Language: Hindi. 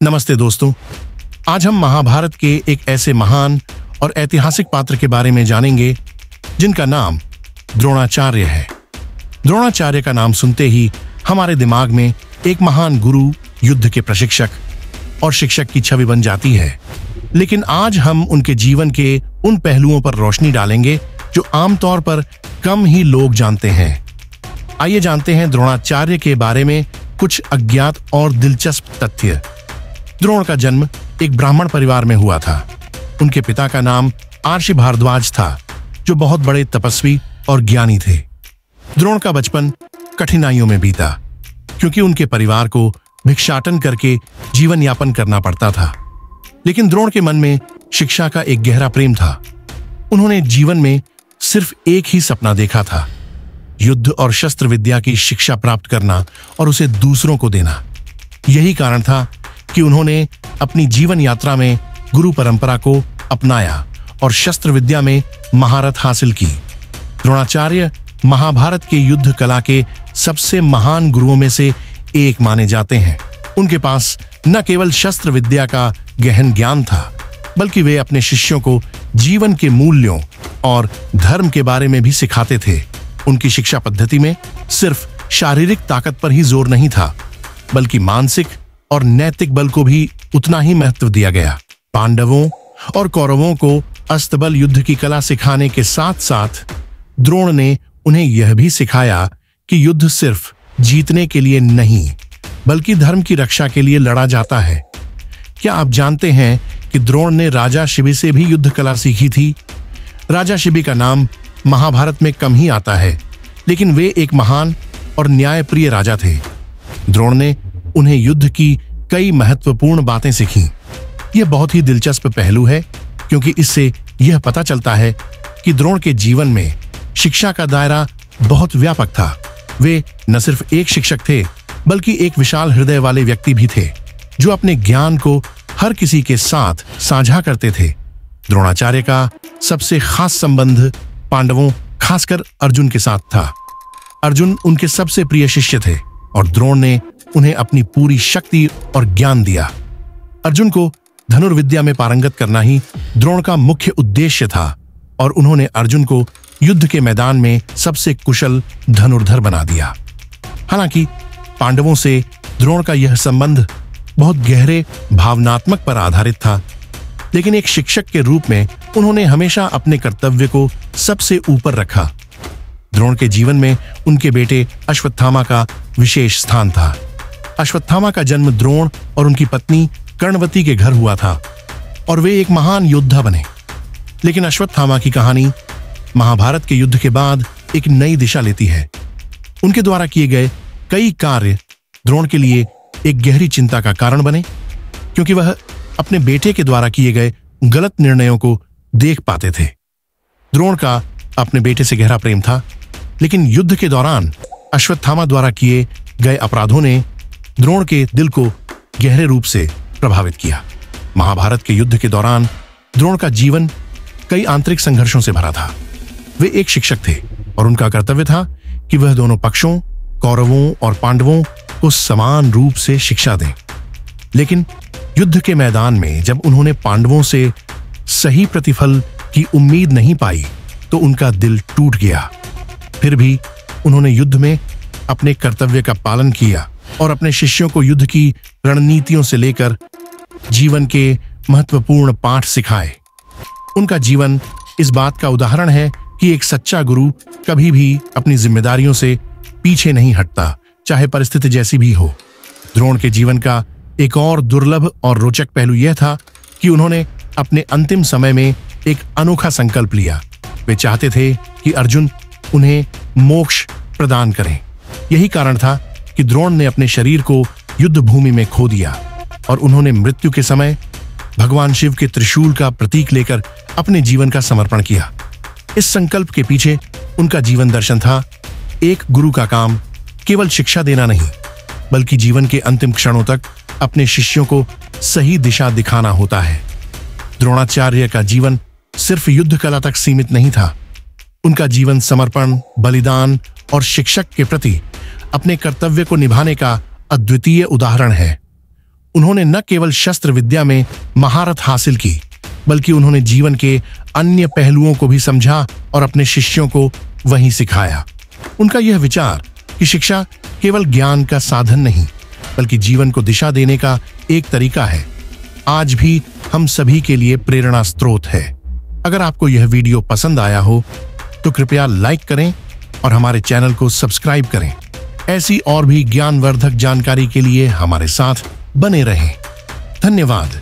नमस्ते दोस्तों। आज हम महाभारत के एक ऐसे महान और ऐतिहासिक पात्र के बारे में जानेंगे जिनका नाम द्रोणाचार्य है। द्रोणाचार्य का नाम सुनते ही हमारे दिमाग में एक महान गुरु, युद्ध के प्रशिक्षक और शिक्षक की छवि बन जाती है। लेकिन आज हम उनके जीवन के उन पहलुओं पर रोशनी डालेंगे जो आमतौर पर कम ही लोग जानते हैं। आइए जानते हैं द्रोणाचार्य के बारे में कुछ अज्ञात और दिलचस्प तथ्य। द्रोण का जन्म एक ब्राह्मण परिवार में हुआ था। उनके पिता का नाम आर्षि भारद्वाज था, जो बहुत बड़े तपस्वी और ज्ञानी थे। द्रोण का बचपन कठिनाइयों में बीता, क्योंकि उनके परिवार को भिक्षाटन करके जीवन यापन करना पड़ता था। लेकिन द्रोण के मन में शिक्षा का एक गहरा प्रेम था। उन्होंने जीवन में सिर्फ एक ही सपना देखा था, युद्ध और शस्त्र विद्या की शिक्षा प्राप्त करना और उसे दूसरों को देना। यही कारण था कि उन्होंने अपनी जीवन यात्रा में गुरु परंपरा को अपनाया और शस्त्र विद्या में महारत हासिल की। द्रोणाचार्य महाभारत के युद्ध कला के सबसे महान गुरुओं में से एक माने जाते हैं। उनके पास न केवल शस्त्र विद्या का गहन ज्ञान था, बल्कि वे अपने शिष्यों को जीवन के मूल्यों और धर्म के बारे में भी सिखाते थे। उनकी शिक्षा पद्धति में सिर्फ शारीरिक ताकत पर ही जोर नहीं था, बल्कि मानसिक और नैतिक बल को भी उतना ही महत्व दिया गया। पांडवों और कौरवों को अस्तबल युद्ध की कला सिखाने के साथ साथ द्रोण ने उन्हें यह भी सिखाया कि युद्ध सिर्फ जीतने के लिए नहीं, बल्कि धर्म की रक्षा के लिए लड़ा जाता है। क्या आप जानते हैं कि द्रोण ने राजा शिबी से भी युद्ध कला सीखी थी? राजा शिबी का नाम महाभारत में कम ही आता है, लेकिन वे एक महान और न्यायप्रिय राजा थे। द्रोण ने उन्हें युद्ध की कई महत्वपूर्ण बातें सीखीं। यह बहुत ही दिलचस्प पहलू है, क्योंकि इससे यह पता चलता है कि द्रोण के जीवन में शिक्षा का दायरा बहुत व्यापक था। वे न सिर्फ एक शिक्षक थे, बल्कि एक विशाल हृदय वाले व्यक्ति भी थे, जो अपने ज्ञान को हर किसी के साथ साझा करते थे। द्रोणाचार्य का सबसे खास संबंध पांडवों, खासकर अर्जुन के साथ था। अर्जुन उनके सबसे प्रिय शिष्य थे और द्रोण ने उन्हें अपनी पूरी शक्ति और ज्ञान दिया। अर्जुन को धनुर्विद्या में पारंगत करना ही द्रोण का मुख्य उद्देश्य था और उन्होंने अर्जुन को युद्ध के मैदान में सबसे कुशल धनुर्धर बना दिया। हालांकि पांडवों से द्रोण का यह संबंध बहुत गहरे भावनात्मक पर आधारित था, लेकिन एक शिक्षक के रूप में उन्होंने हमेशा अपने कर्तव्य को सबसे ऊपर रखा। द्रोण के जीवन में उनके बेटे अश्वत्थामा का विशेष स्थान था। अश्वत्थामा का जन्म द्रोण और उनकी पत्नी कर्णवती के घर हुआ था और वे एक महान योद्धा बने। लेकिन अश्वत्थामा की कहानी महाभारत के युद्ध के बाद एक नई दिशा लेती है। उनके द्वारा किए गए कई कार्य द्रोण के लिए एक गहरी चिंता का कारण बने, क्योंकि वह अपने बेटे के द्वारा किए गए गलत निर्णयों को देख पाते थे। द्रोण का अपने बेटे से गहरा प्रेम था, लेकिन युद्ध के दौरान अश्वत्थामा द्वारा किए गए अपराधों ने द्रोण के दिल को गहरे रूप से प्रभावित किया। महाभारत के युद्ध के दौरान द्रोण का जीवन कई आंतरिक संघर्षों से भरा था। वे एक शिक्षक थे और उनका कर्तव्य था कि वह दोनों पक्षों, कौरवों और पांडवों को समान रूप से शिक्षा दें। लेकिन युद्ध के मैदान में जब उन्होंने पांडवों से सही प्रतिफल की उम्मीद नहीं पाई, तो उनका दिल टूट गया। फिर भी उन्होंने युद्ध में अपने कर्तव्य का पालन किया और अपने शिष्यों को युद्ध की रणनीतियों से लेकर जीवन के महत्वपूर्ण पाठ सिखाए। उनका जीवन इस बात का उदाहरण है कि एक सच्चा गुरु कभी भी अपनी जिम्मेदारियों से पीछे नहीं हटता, चाहे परिस्थिति जैसी भी हो। द्रोण के जीवन का एक और दुर्लभ और रोचक पहलू यह था कि उन्होंने अपने अंतिम समय में एक अनोखा संकल्प लिया। वे चाहते थे कि अर्जुन उन्हें मोक्ष प्रदान करें। यही कारण था कि द्रोण ने अपने शरीर को युद्ध भूमि में खो दिया और उन्होंने मृत्यु के समय भगवान शिव के त्रिशूल का प्रतीक लेकर अपने जीवन का समर्पण किया। इस संकल्प के पीछे उनका जीवन दर्शन था। एक गुरु का काम केवल शिक्षा देना नहीं, बल्कि जीवन के अंतिम क्षणों तक अपने शिष्यों को सही दिशा दिखाना होता है। द्रोणाचार्य का जीवन सिर्फ युद्ध कला तक सीमित नहीं था। उनका जीवन समर्पण, बलिदान और शिक्षक के प्रति अपने कर्तव्य को निभाने का अद्वितीय उदाहरण है। उन्होंने न केवल शस्त्र विद्या में महारत हासिल की, बल्कि उन्होंने जीवन के अन्य पहलुओं को भी समझा और अपने शिष्यों को वहीं सिखाया। उनका यह विचार कि शिक्षा केवल ज्ञान का साधन नहीं, बल्कि जीवन को दिशा देने का एक तरीका है, आज भी हम सभी के लिए प्रेरणा स्रोत है। अगर आपको यह वीडियो पसंद आया हो तो कृपया लाइक करें और हमारे चैनल को सब्सक्राइब करें। ऐसी और भी ज्ञानवर्धक जानकारी के लिए हमारे साथ बने रहें। धन्यवाद।